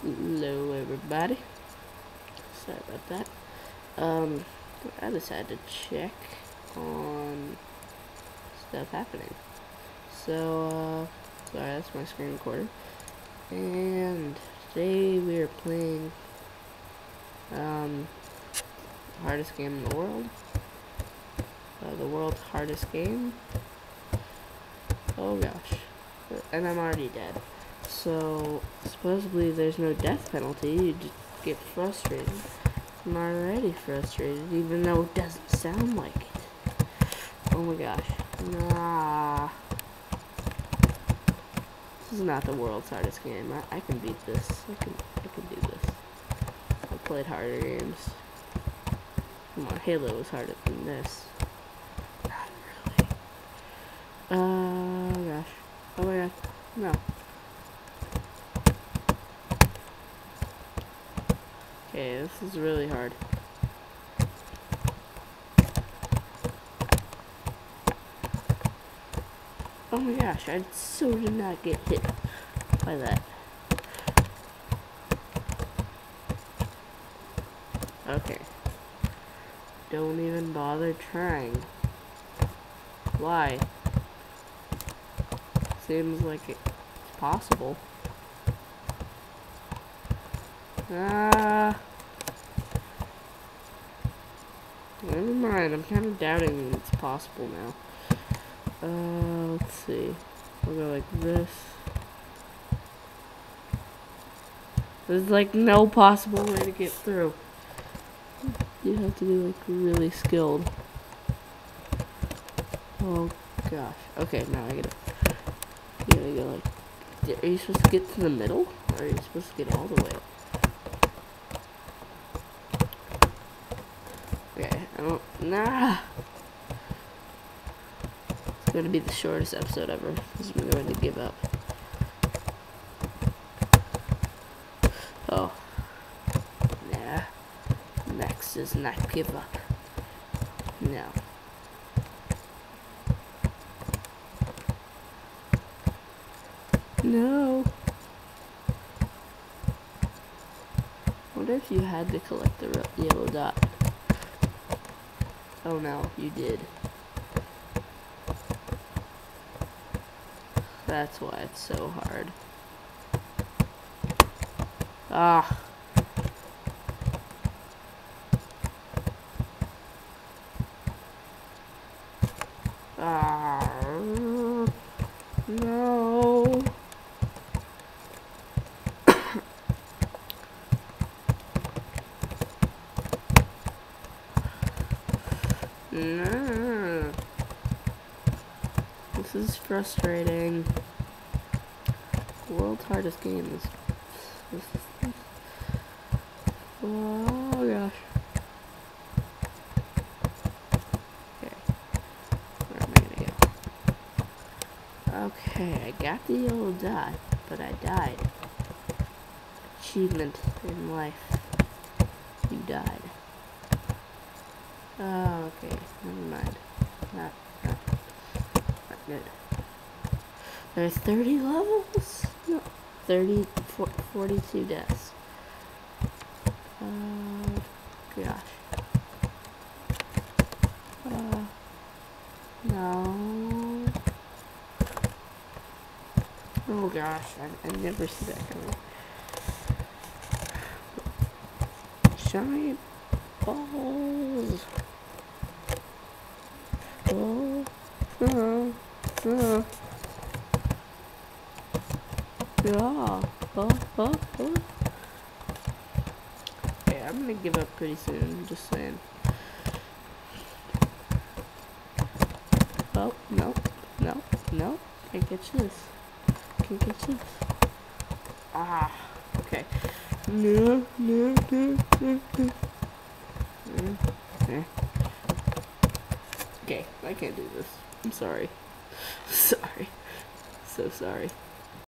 Hello everybody. Sorry about that. I decided to check on stuff happening. So, sorry, that's my screen recorder. And today we are playing hardest game in the world. The world's hardest game. Oh gosh. And I'm already dead. So, supposedly there's no death penalty, you just get frustrated. I'm already frustrated, even though it doesn't sound like it. Oh my gosh. Nah. This is not the world's hardest game. I can beat this. I can do this. I've played harder games. Come on, Halo was harder than this. Not really. Oh gosh. Oh my god. No. Okay, this is really hard. Oh my gosh, I so did not get hit by that. Okay. Don't even bother trying. Why? Seems like it's possible. Never mind, I'm kind of doubting that it's possible now. Let's see. We'll go like this. There's like no possible way to get through. You have to be like really skilled. Oh gosh. Okay, now I get it. You gotta go like. Are you supposed to get to the middle? Or are you supposed to get all the way? Okay, I don't. Nah! It's gonna be the shortest episode ever. Because I'm going to give up. Oh. Nah. Next is not give up. No. No. What if you had to collect the yellow dot? Oh no, you did. That's why it's so hard. Ah. Ah. No. No. This is frustrating. World's hardest game is. Oh gosh. Okay. Where am I gonna go? Okay, I got the yellow dot, but I died. Achievement in life. You died. Oh, okay. Never mind. Not good. There's 30 levels? No. 42 deaths. Gosh. No. Oh gosh, I never see that coming. Giant balls. Oh. Yeah. Okay, I'm gonna give up pretty soon, just saying. Oh, no. Can't catch this. Ah, okay. No. Okay, I can't do this. I'm sorry. Sorry. So sorry.